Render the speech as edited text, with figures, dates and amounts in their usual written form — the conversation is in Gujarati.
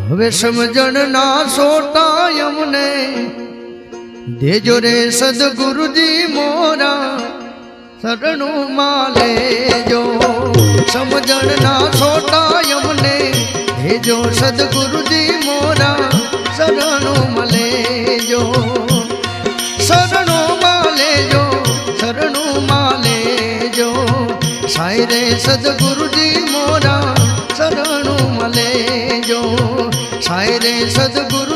હવે સમજણ ના સોટા અમને દેજો રે સદગુરુજી મોરા શરણું માં લેજો સમજણ ના સોટા અમને દેજો સદગુરુજી મોરા શરણું માં લેજો શરણું માં લેજો શરણું માં લેજો સાઈ રે સદગુરુજી મોરા શરણું માં લેજો સાઈ રે સદગુરુ